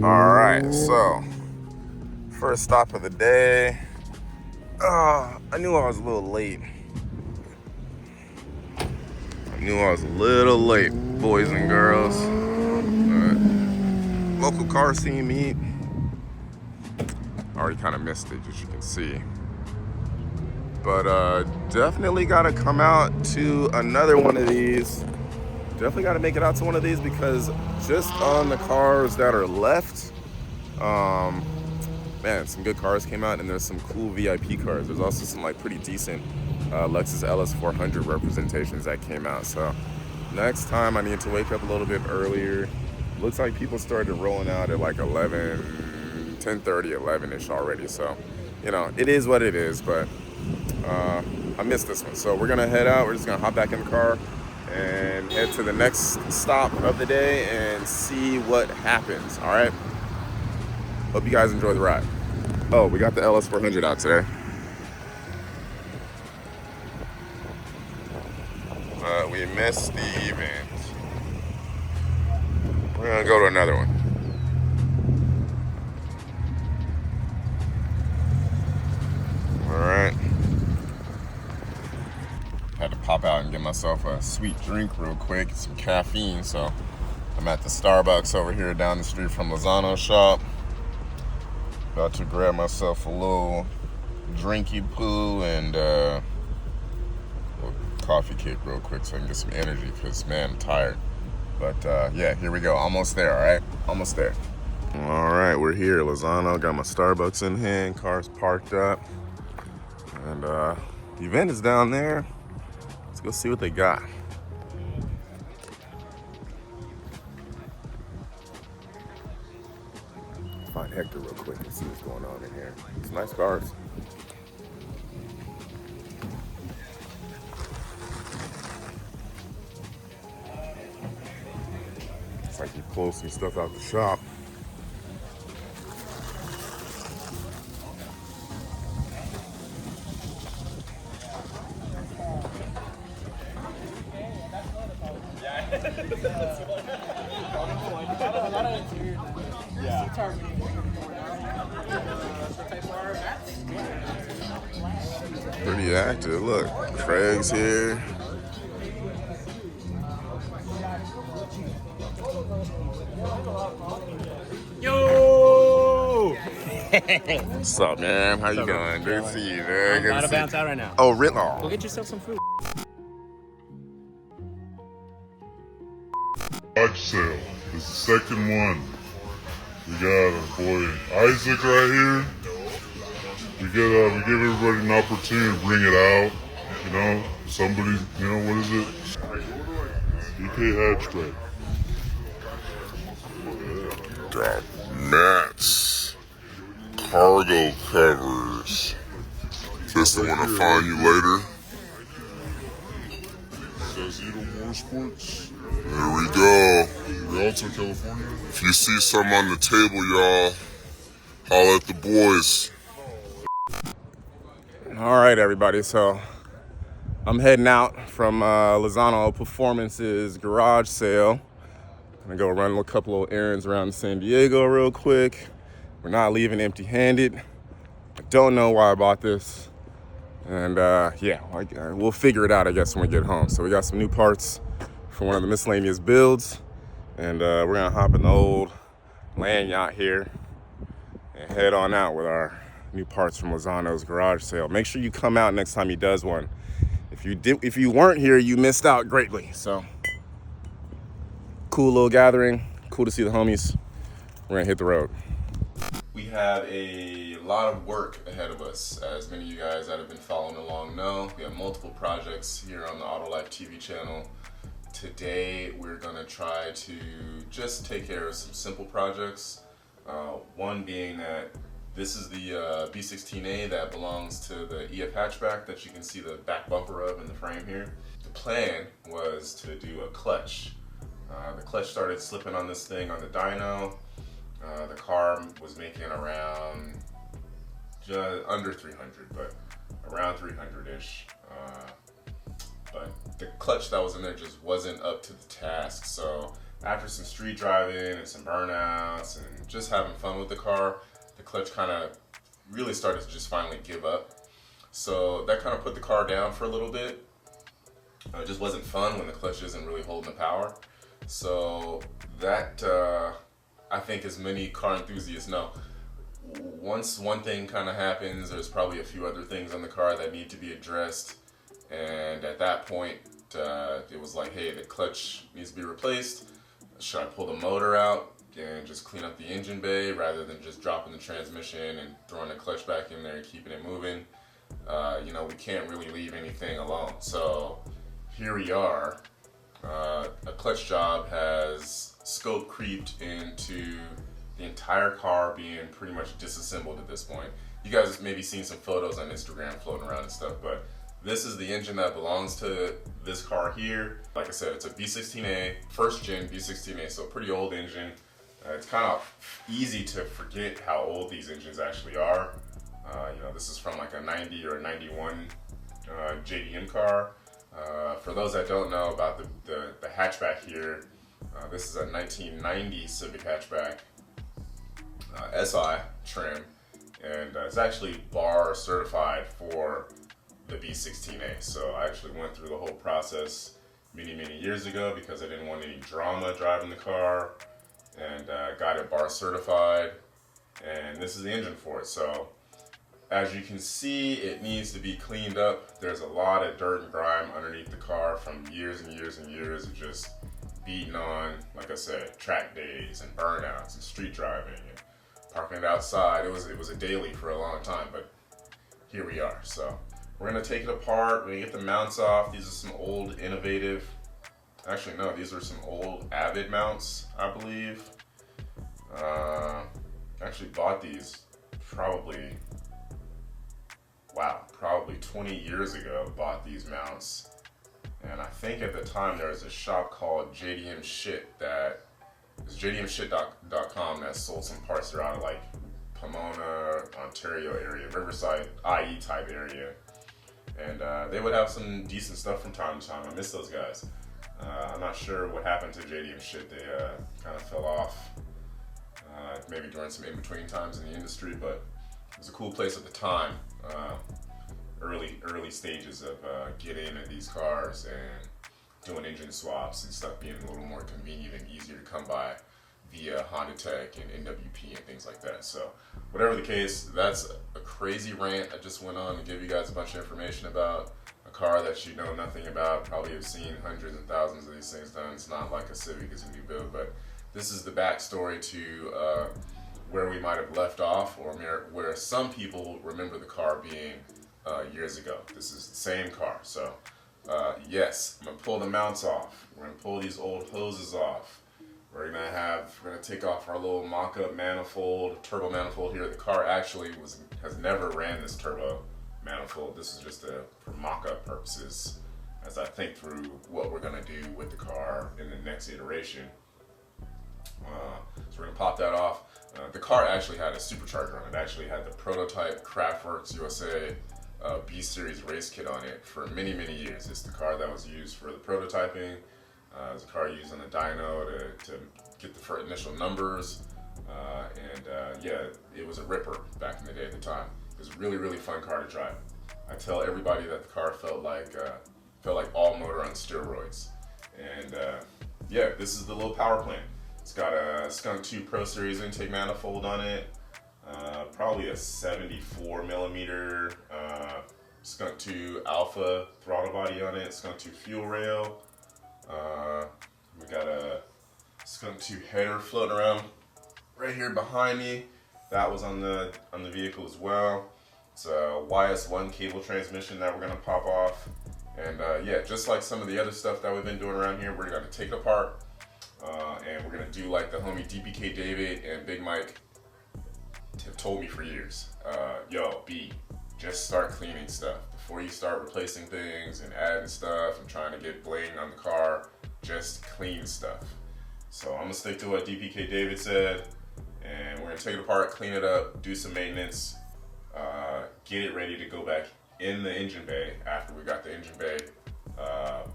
All right, so first stop of the day. I knew I was a little late. Boys and girls. Local car scene meet. Already kind of missed it, as you can see. But definitely got to come out to another one of these. Definitely got to make it out to one of these because just on the cars that are left, man, some good cars came out, and there's some cool VIP cars. There's also some like pretty decent Lexus LS400 representations that came out. So next time I need to wake up a little bit earlier. Looks like people started rolling out at like 11, 10:30, 11-ish already. So, you know, it is what it is, but I missed this one. So we're gonna head out. We're just gonna hop back in the car and head to the next stop of the day and see what happens. All right. Hope you guys enjoy the ride. Oh, we got the LS400 out today. But we missed the event. We're gonna go to another one. All right. Had to pop out and get myself a sweet drink real quick, some caffeine. So I'm at the Starbucks over here down the street from Lozano shop. About to grab myself a little drinky poo and a coffee kick real quick so I can get some energy because, man, I'm tired. But yeah, here we go. Almost there, all right? Almost there. All right, we're here. Lozano, got my Starbucks in hand, car's parked up. And the event is down there. Let's go see what they got. Find Hector real quick and see what's going on in here. It's nice cars. It's like you pull some stuff out the shop. Pretty active. Look, Craig's here. Yo! What's up, man? How you doing? Good to see you, man. I'm about to bounce out right now. Oh, really? Oh. Go get yourself some food. Garage sale. It's the second one. We got our boy Isaac right here. We give everybody an opportunity to bring it out. You know, somebody, you know, what is it? DK hatchback. Got mats, cargo covers. Just want to find you later. Says Edo Motorsports. There we go. Rialto, California. If you see something on the table, y'all, holla at the boys. All right, everybody. So I'm heading out from Lozano Performance's garage sale. I'm gonna go run a couple of errands around San Diego real quick. We're not leaving empty-handed. I don't know why I bought this. And yeah, we'll figure it out, I guess, when we get home. So we got some new parts for one of the miscellaneous builds. And we're gonna hop in the old land yacht here and head on out with our new parts from Lozano's garage sale. Make sure you come out next time he does one. If you weren't here, you missed out greatly. So cool little gathering. Cool to see the homies. We're gonna hit the road. We have a lot of work ahead of us, as many of you guys that have been following along know. We have multiple projects here on the Autolife TV channel. Today, we're gonna try to just take care of some simple projects. One being that this is the B16A that belongs to the EF hatchback that you can see the back bumper of in the frame here. The plan was to do a clutch. The clutch started slipping on this thing on the dyno. The car was making around just under 300, but around 300-ish. But the clutch that was in there just wasn't up to the task. So after some street driving and some burnouts and just having fun with the car, the clutch kind of really started to just finally give up. So that kind of put the car down for a little bit. It just wasn't fun when the clutch isn't really holding the power. So that, I think as many car enthusiasts know, once one thing kind of happens, there's probably a few other things on the car that need to be addressed. And at that point, it was like, hey, the clutch needs to be replaced. Should I pull the motor out and just clean up the engine bay rather than just dropping the transmission and throwing the clutch back in there and keeping it moving? You know, we can't really leave anything alone. So here we are. A clutch job has scope creeped into the entire car being pretty much disassembled at this point. You guys have maybe seen some photos on Instagram floating around and stuff, but this is the engine that belongs to this car here. Like I said, it's a B16A, first gen B16A, so pretty old engine. It's kind of easy to forget how old these engines actually are. You know, this is from like a 90 or a 91 JDM car. For those that don't know about the hatchback here, this is a 1990 Civic hatchback, SI trim, and it's actually bar certified for the B16A. So I actually went through the whole process many years ago because I didn't want any drama driving the car, and got it bar certified, and this is the engine for it. So as you can see, it needs to be cleaned up. There's a lot of dirt and grime underneath the car from years and years and years of just beating on, like I said, track days and burnouts and street driving and parking it outside. It was a daily for a long time, but here we are. So we're gonna take it apart. We're gonna get the mounts off. These are some old innovative, actually no, these are some old Avid mounts, I believe. Actually bought these probably 20 years ago. Bought these mounts, and I think at the time there was a shop called JDM Shit that is JDMShit.com that sold some parts that are out of like Pomona, Ontario area, Riverside, IE type area, and they would have some decent stuff from time to time. I miss those guys. I'm not sure what happened to JDM Shit. They kind of fell off, maybe during some in-between times in the industry, but it was a cool place at the time. Early stages of getting at these cars and doing engine swaps and stuff being a little more convenient and easier to come by via Honda Tech and NWP and things like that. So whatever the case, that's a crazy rant I just went on to give you guys a bunch of information about a car that you know nothing about. Probably have seen hundreds and thousands of these things done. It's not like a Civic is a new build, but this is the backstory to where we might have left off, or where some people remember the car being years ago. This is the same car. So yes, I'm gonna pull the mounts off. We're gonna pull these old hoses off. We're gonna take off our little mock-up manifold, turbo manifold here. The car actually has never ran this turbo manifold. This is just for mock-up purposes as I think through what we're gonna do with the car in the next iteration. So we're gonna pop that off. The car actually had a supercharger on it. It actually had the prototype Kraftwerks USA B Series race kit on it for many years. It's the car that was used for the prototyping. It was a car used on the dyno to get the initial numbers. Yeah, it was a ripper back in the day at the time. It was a really fun car to drive. I tell everybody that the car felt like all motor on steroids. And yeah, this is the little power plant. It's got a Skunk 2 Pro Series intake manifold on it. Probably a 74 millimeter Skunk 2 Alpha throttle body on it. Skunk 2 fuel rail. We got a Skunk 2 header floating around right here behind me. That was on the vehicle as well. It's a YS1 cable transmission that we're gonna pop off. And yeah, just like some of the other stuff that we've been doing around here, we're gonna take it apart. And we're gonna do like the homie DPK David and Big Mike have told me for years. Yo, B, just start cleaning stuff. Before you start replacing things and adding stuff and trying to get bling on the car, just clean stuff. So I'm gonna stick to what DPK David said, and we're gonna take it apart, clean it up, do some maintenance, get it ready to go back in the engine bay after we got the engine bay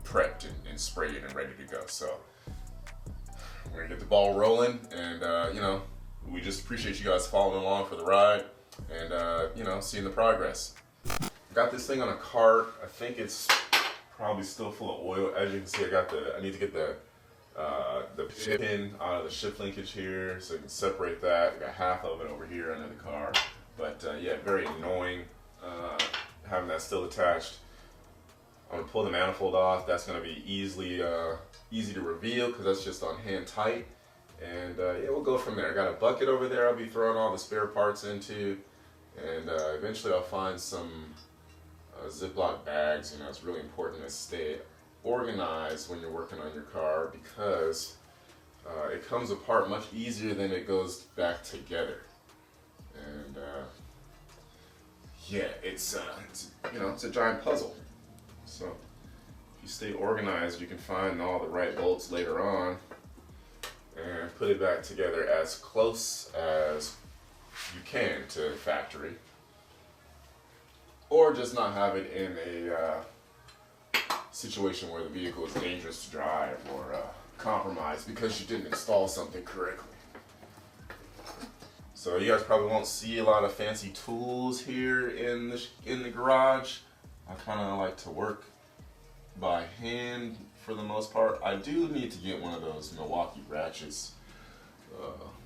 prepped and sprayed and ready to go. So we're gonna get the ball rolling, and you know, we just appreciate you guys following along for the ride, and you know, seeing the progress. Got this thing on a cart. I think it's probably still full of oil. As you can see, I need to get the pin out of the shift linkage here, so you can separate that. I got half of it over here under the car, but yeah, very annoying having that still attached. I'm gonna pull the manifold off. That's gonna be easy to reveal because that's just on hand tight. And yeah, we'll go from there. I got a bucket over there I'll be throwing all the spare parts into, and eventually I'll find some Ziploc bags. You know, it's really important to stay organized when you're working on your car because it comes apart much easier than it goes back together. And yeah, it's you know, it's a giant puzzle. So if you stay organized, you can find all the right bolts later on and put it back together as close as you can to factory, or just not have it in a situation where the vehicle is dangerous to drive or compromised because you didn't install something correctly. So you guys probably won't see a lot of fancy tools here in the garage. I kind of like to work by hand for the most part. I do need to get one of those Milwaukee ratchets.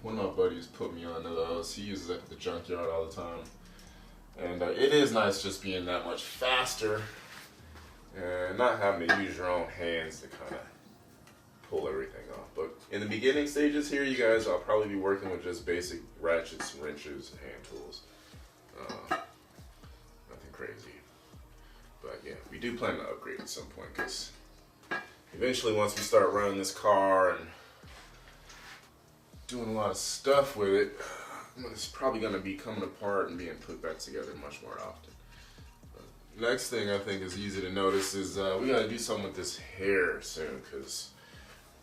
One of my buddies put me onto those. He uses it at the junkyard all the time. And it is nice just being that much faster and not having to use your own hands to kind of pull everything off. But in the beginning stages here, you guys, I'll probably be working with just basic ratchets, wrenches, and hand tools. Nothing crazy. But yeah, we do plan to upgrade at some point because eventually once we start running this car and doing a lot of stuff with it, it's probably going to be coming apart and being put back together much more often. Next thing I think is easy to notice is we got to do something with this hair soon because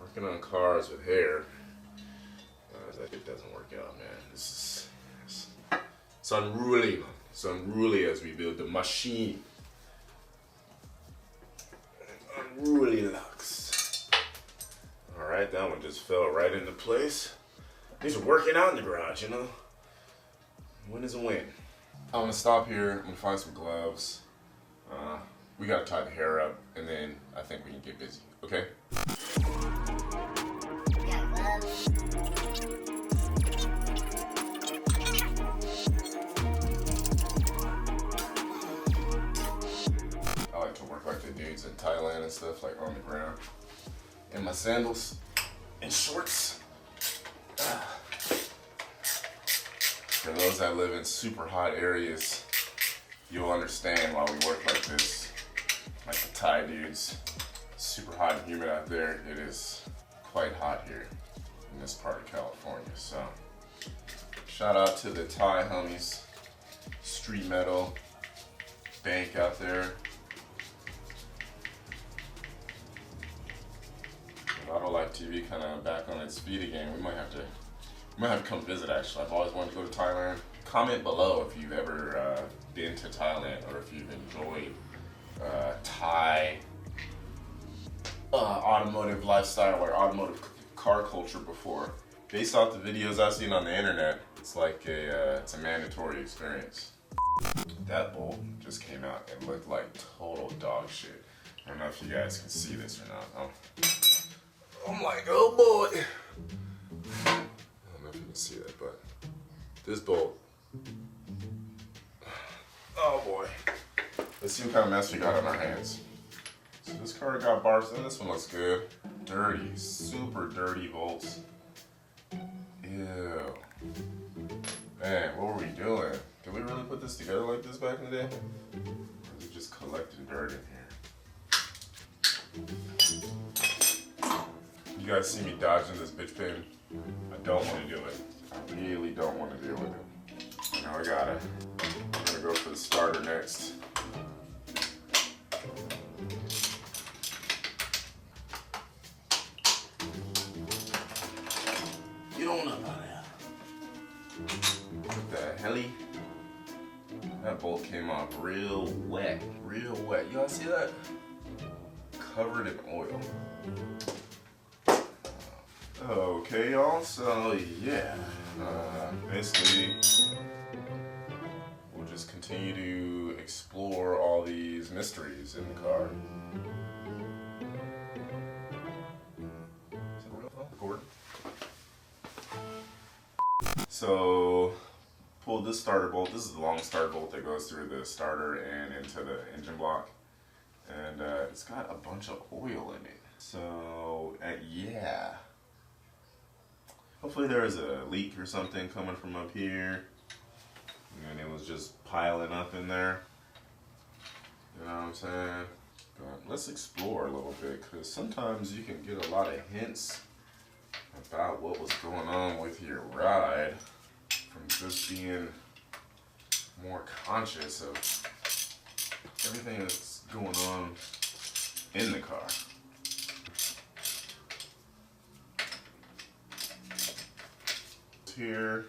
working on cars with hair, it doesn't work out, man. It's unruly, man. It's unruly as we build the machine. Unruly lux. Alright, that one just fell right into place. These are working out in the garage, you know? Win is a win. I'm gonna stop here. I'm gonna find some gloves. We gotta tie the hair up, and then I think we can get busy, okay? I like to work like the dudes in Thailand and stuff, like on the ground. In my sandals and shorts. For those that live in super hot areas, you'll understand why we work like this. Like the Thai dudes, super hot and humid out there. It is quite hot here in this part of California. So, shout out to the Thai homies, street metal, bank out there. Auto Life TV kind of back on its feet again. We might have to come visit actually. I've always wanted to go to Thailand. Comment below if you've ever been to Thailand or if you've enjoyed Thai automotive lifestyle or automotive car culture before. Based off the videos I've seen on the internet, it's like it's a mandatory experience. That bolt just came out and looked like total dog shit. I don't know if you guys can see this or not. I'm like, oh boy. I don't know if you can see that, but this bolt. Oh boy. Let's see what kind of mess we got on our hands. So this car got bars in. This one looks good. Dirty, super dirty bolts. Ew. Man, what were we doing? Did we really put this together like this back in the day? Or is it just collecting dirt in here? You guys see me dodging this bitch pin? I don't want to do it. I really don't want to deal with it. Now I gotta. I'm gonna go for the starter next. You don't know about that. What the helly? That bolt came off real wet. Real wet. You guys see that? Covered in oil. Okay, y'all, so yeah, basically we'll just continue to explore all these mysteries in the car. So, pulled this starter bolt. This is the long starter bolt that goes through the starter and into the engine block. And it's got a bunch of oil in it. So, yeah. Hopefully there was a leak or something coming from up here. And it was just piling up in there. You know what I'm saying? But let's explore a little bit, because sometimes you can get a lot of hints about what was going on with your ride from just being more conscious of everything that's going on in the car. Here,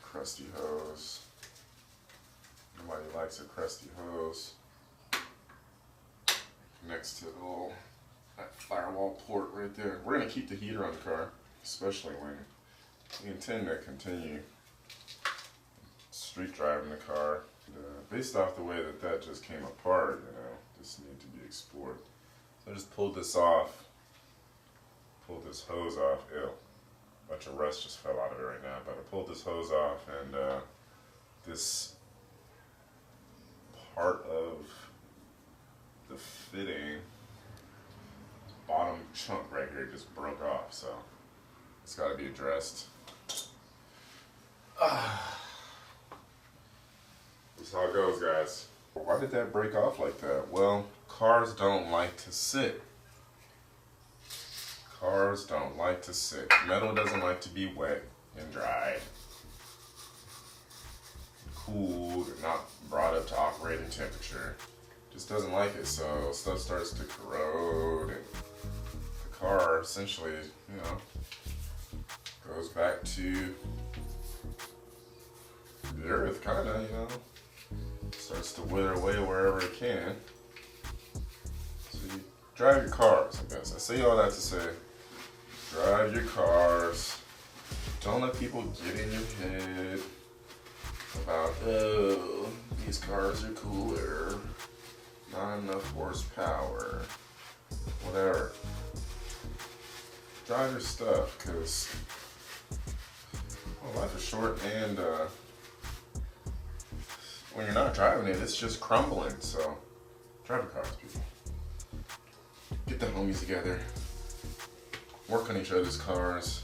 crusty hose. Nobody likes a crusty hose. Next to the little that firewall port right there. We're gonna keep the heater on the car, especially when we intend to continue street driving the car. Based off the way that that just came apart, you know, this needs to be explored. So I just pulled this off, pulled this hose off. Ew, a bunch of rust just fell out of it right now. But I pulled this hose off, and this part of the fitting, bottom chunk right here, just broke off, so it's got to be addressed. That's how it goes, guys. Why did that break off like that? Well, cars don't like to sit. Cars don't like to sit. Metal doesn't like to be wet and dried, cooled, and not brought up to operating temperature. Just doesn't like it, so stuff starts to corrode, and the car essentially, you know, goes back to the earth, kind of, you know, starts to wither away wherever it can. So you drive your cars, I guess. I say all that to say, drive your cars. Don't let people get in your head about, oh, these cars are cooler, not enough horsepower, whatever. Drive your stuff, because life is short, and when you're not driving it, it's just crumbling. So drive your cars, people. Get the homies together, work on each other's cars,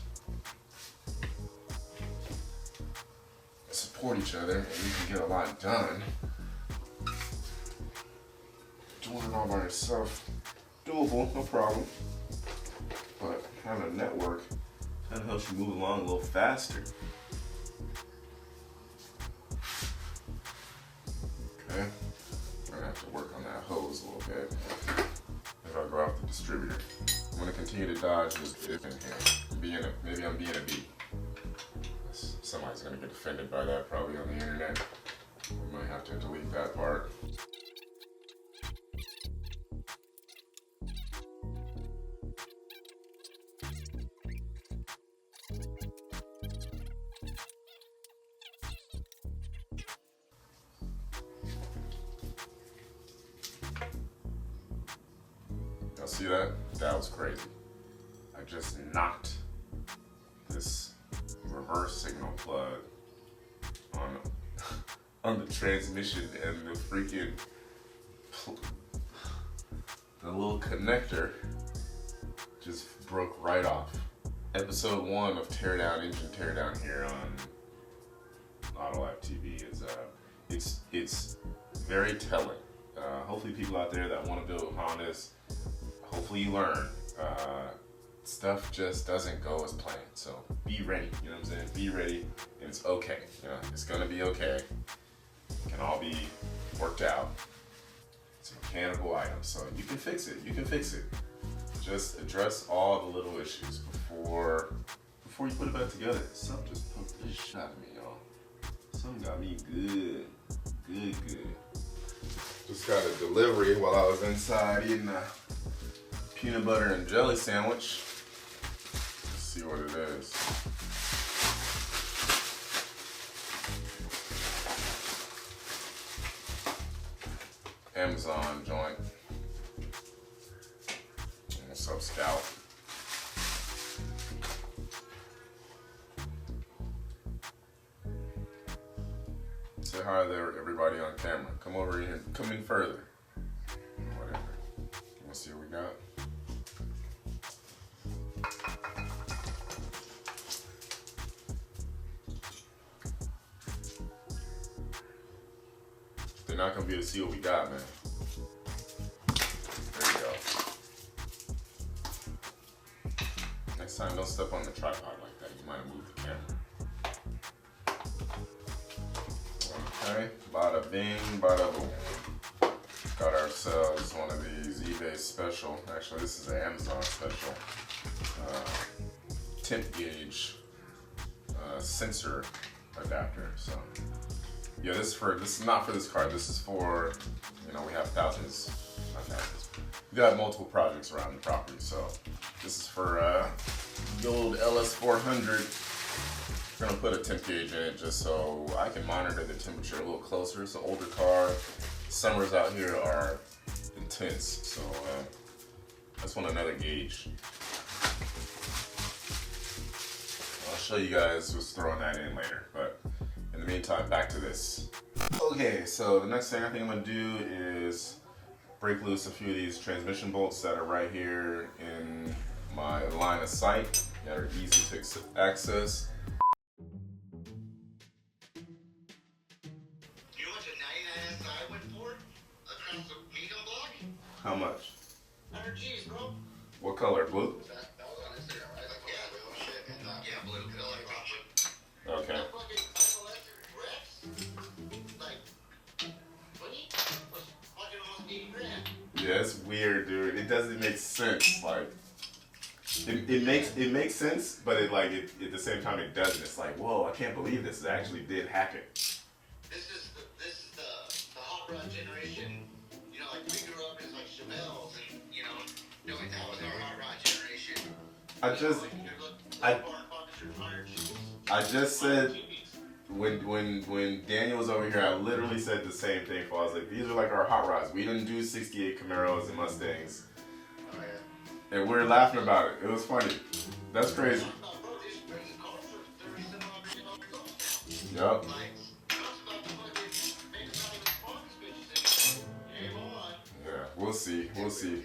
support each other, and you can get a lot done. Doing it all by yourself, doable, no problem. But having a network kind of helps you move along a little faster. Okay, I'm gonna have to work on that hose a little bit. If I go off the distributor, I'm gonna continue to dodge this dip in here. Maybe I'm being a bee. Somebody's gonna get offended by that probably on the internet. We might have to delete that part. Y'all see that? That was crazy. I just knocked this reverse signal plug on the transmission, and the freaking the little connector just broke right off. Episode 1 of Teardown Engine Teardown here on Auto Lab TV is it's very telling. Hopefully people out there that want to build Hondas, hopefully you learn. Stuff just doesn't go as planned, so be ready, you know what I'm saying? Be ready, and it's okay, you know, it's gonna be okay. It can all be worked out. It's a mechanical item, so you can fix it, Just address all the little issues before you put it back together. Something just poked the shit out of me, y'all. Something got me good. Just got a delivery while I was inside eating a peanut butter and jelly sandwich. see what it is. Amazon joint. What's up, Scout? Say hi there, everybody on camera. Come over here. Come in further. Whatever. Let's see what we got. They're not gonna be able to see what we got, man. There you go. Next time, don't step on the tripod like that. You might move the camera. Okay, bada bing, bada boom. Got ourselves one of these eBay special. Actually, this is an Amazon special. Temp gauge sensor adapter. So. Yeah, this is not for this car. This is for, you know, we have thousands, not thousands. We got multiple projects around the property, so this is for the old LS400. We're gonna put a temp gauge in it just so I can monitor the temperature a little closer. It's an older car. Summers out here are intense, so I just want another gauge. I'll show you guys what's throwing that in later, but. In the meantime, back to this. Okay, so the next thing I think I'm gonna do is break loose a few of these transmission bolts that are right here in my line of sight that are easy to access. You know what a 99 SI went for? Across the Mega block? How much? 100 G's, bro. What color? Blue? That was on Instagram, right? Like, yeah, blue shit, man. Yeah, blue. Okay. That fucking electric Rex? Like, 20? Was fucking almost 80 grand. Yeah, it's weird, dude. It doesn't make sense. Like, it makes sense, but at the same time it doesn't. It's like, whoa, I can't believe this. It actually did hack it. This is the hot rod generation. You know, like we grew up as like Chevelle's and that was our hot rod generation. I just said when Daniel was over here, I literally said the same thing. I was like, these are like our hot rods. We didn't do 68 Camaros and Mustangs. Oh, yeah. And we were laughing about it. It was funny. That's crazy. Yup. Yeah, we'll see. We'll see.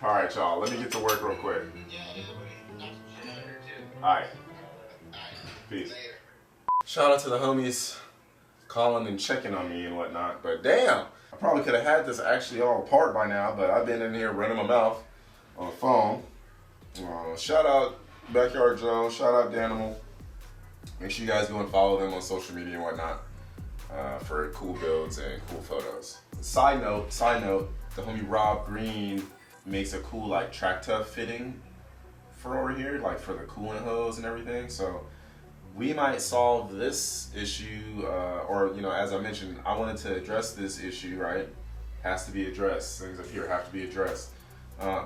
All right, y'all. Let me get to work real quick. All right. Peace. Shout out to the homies calling and checking on me and whatnot. But damn, I probably could have had this actually all apart by now, but I've been in here running my mouth on the phone. Shout out Backyard Joe. Shout out Danimal. Make sure you guys go and follow them on social media and whatnot for cool builds and cool photos. Side note, the homie Rob Green makes a cool like track tough fitting for over here, like for the coolant hose and everything. So we might solve this issue, or as I mentioned, I wanted to address this issue, right? Has to be addressed. Things up here have to be addressed.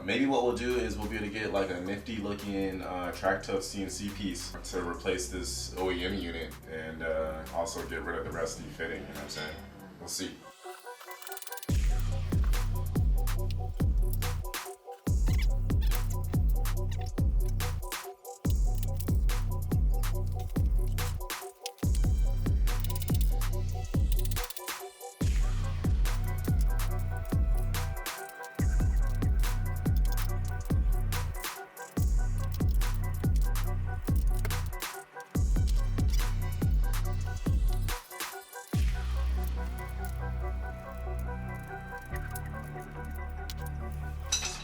Maybe what we'll do is we'll be able to get like a nifty looking track tough CNC piece to replace this OEM unit and also get rid of the rusty fitting, you know what I'm saying? We'll see.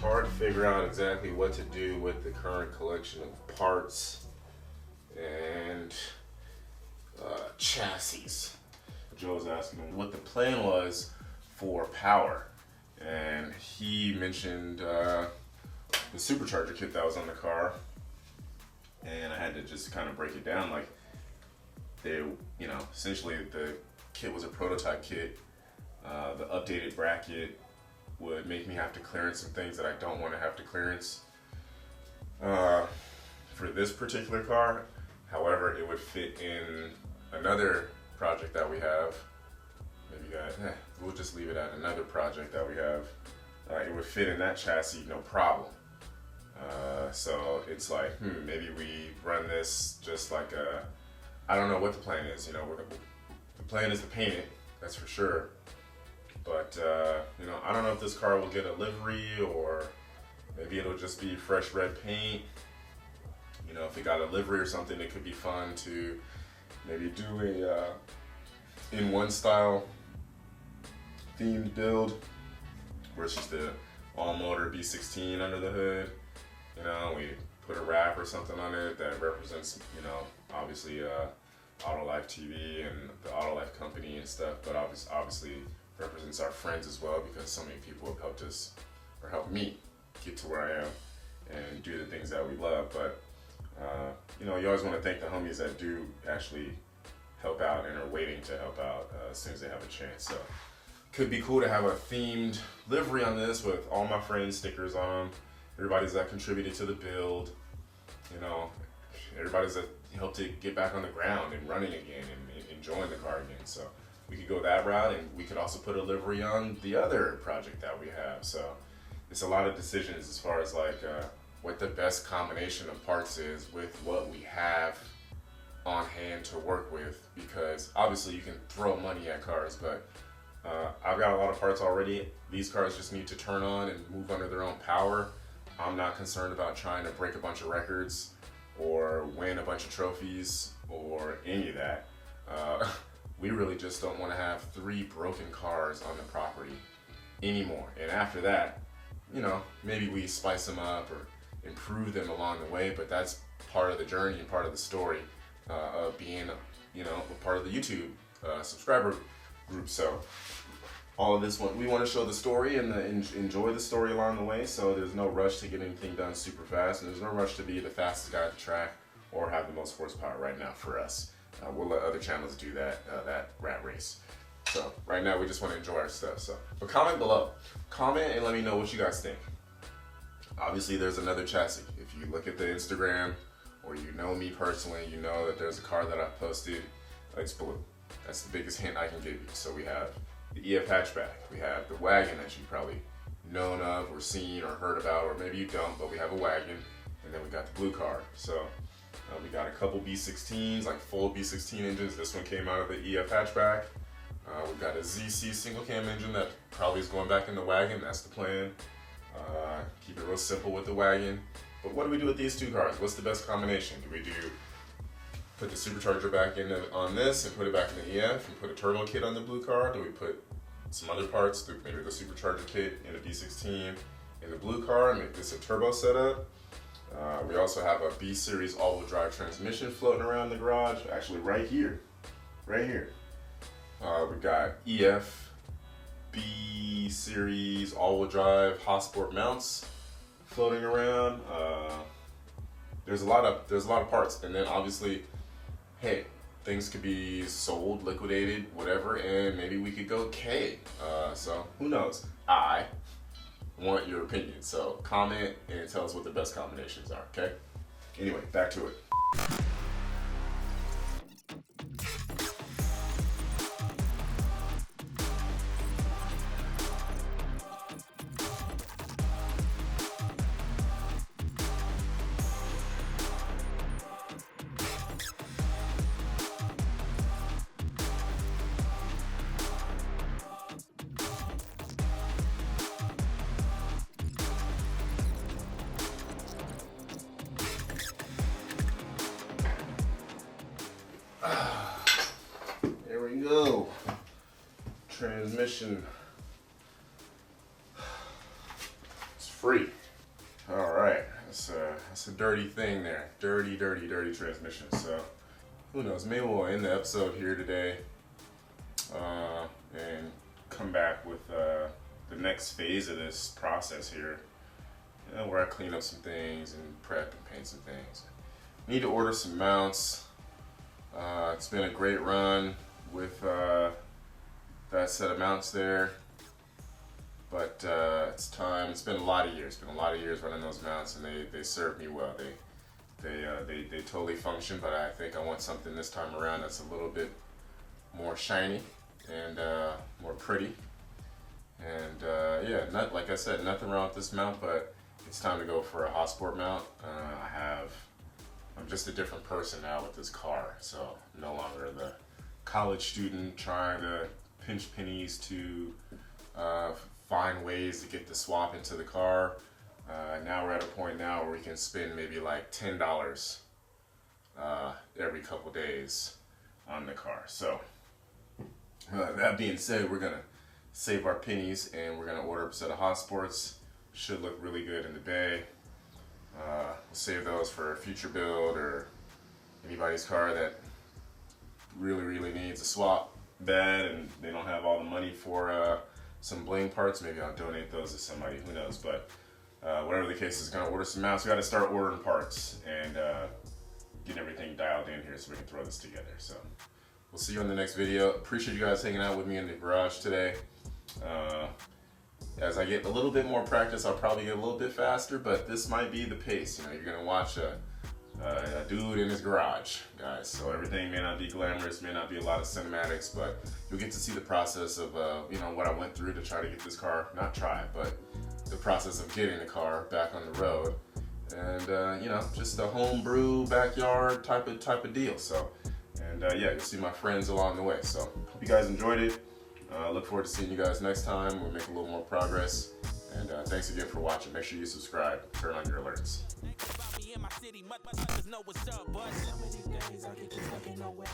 Hard to figure out exactly what to do with the current collection of parts and chassis. Joe's asking what the plan was for power, and he mentioned the supercharger kit that was on the car, and I had to just kind of break it down. Like, essentially the kit was a prototype kit. The updated bracket would make me have to clearance some things that I don't want to have to clearance. for this particular car. However, it would fit in another project that we have. Maybe we'll just leave it at another project that we have. It would fit in that chassis, no problem. So it's like, maybe we run this just like I don't know what the plan is. You know, the plan is to paint it, that's for sure. But you know, I don't know if this car will get a livery or maybe it'll just be fresh red paint. You know, if it got a livery or something, it could be fun to maybe do a in one style themed build where it's just the all motor B16 under the hood. You know, we put a wrap or something on it that represents, you know, obviously Autolife TV and the Autolife company and stuff, but obviously represents our friends as well, because so many people have helped us or helped me get to where I am and do the things that we love. But you know, you always want to thank the homies that do actually help out and are waiting to help out as soon as they have a chance. So could be cool to have a themed livery on this with all my friends' stickers on them. Everybody's that contributed to the build, you know, everybody's that helped it get back on the ground and running again and enjoying the car again. So we could go that route, and we could also put a livery on the other project that we have. So it's a lot of decisions as far as like what the best combination of parts is with what we have on hand to work with, because obviously you can throw money at cars, but I've got a lot of parts already. These cars just need to turn on and move under their own power. I'm not concerned about trying to break a bunch of records or win a bunch of trophies or any of that. We really just don't want to have 3 broken cars on the property anymore. And after that, you know, maybe we spice them up or improve them along the way, but that's part of the journey and part of the story of being, you know, a part of the YouTube subscriber group. So all of this one, we want to show the story and enjoy the story along the way. So there's no rush to get anything done super fast, and there's no rush to be the fastest guy at the track or have the most horsepower right now for us. We'll let other channels do that rat race. So right now we just want to enjoy our stuff. So, but comment below, comment and let me know what you guys think. Obviously, there's another chassis. If you look at the Instagram or you know me personally, you know that there's a car that I've posted. It's blue. That's the biggest hint I can give you. So we have the EF hatchback. We have the wagon that you probably known of or seen or heard about, or maybe you don't, but we have a wagon. And then we got the blue car. So we got a couple B16s, like full B16 engines. This one came out of the EF hatchback. We've got a ZC single cam engine that probably is going back in the wagon. That's the plan. Keep it real simple with the wagon. But what do we do with these two cars? What's the best combination? Do we put the supercharger back on this and put it back in the EF and put a turbo kit on the blue car? Do we put some other parts, maybe the supercharger kit in the B16 in the blue car and make this a turbo setup? We also have a B series all-wheel drive transmission floating around the garage, actually right here. We got EF B series all-wheel drive Hotsport mounts floating around. There's a lot of parts, and then obviously, hey, things could be sold, liquidated, whatever, and maybe we could go K. So who knows? I want your opinion. So comment and tell us what the best combinations are. Okay. Anyway, back to it. There we go. Transmission. It's free. All right. That's a dirty thing there. Dirty transmission. So who knows? Maybe we'll end the episode here today and come back with the next phase of this process here. You know, where I clean up some things and prep and paint some things. Need to order some mounts. It's been a great run with that set of mounts there, but it's time. It's been a lot of years. Running those mounts, and they serve me well. they totally function, but I think I want something this time around that's a little bit more shiny and more pretty. And yeah, like I said, nothing wrong with this mount, but it's time to go for a hot sport mount. I'm just a different person now with this car, so I'm no longer the college student trying to pinch pennies to find ways to get the swap into the car. Now we're at a point now where we can spend maybe like $10 every couple days on the car. So that being said, we're gonna save our pennies and we're gonna order up a set of hot sports. Should look really good in the bay. We'll save those for a future build or anybody's car that really needs a swap bad and they don't have all the money for some bling parts. Maybe I'll donate those to somebody, who knows. But whatever the case is, gonna order some mounts. We gotta start ordering parts and getting everything dialed in here so we can throw this together. So we'll see you in the next video. Appreciate you guys hanging out with me in the garage today. As I get a little bit more practice, I'll probably get a little bit faster, but this might be the pace. You know, you're gonna watch a dude in his garage, guys. So everything may not be glamorous, may not be a lot of cinematics, but you'll get to see the process of, you know, what I went through to try to get this car, not try, but the process of getting the car back on the road. And, you know, just a homebrew backyard type of deal. So, and yeah, you'll see my friends along the way. So hope you guys enjoyed it. Look forward to seeing you guys next time. We'll make a little more progress. And thanks again for watching. Make sure you subscribe. Turn on your alerts. In my city, motherfuckers know what's up, but some of these days I get to stuck in no ways.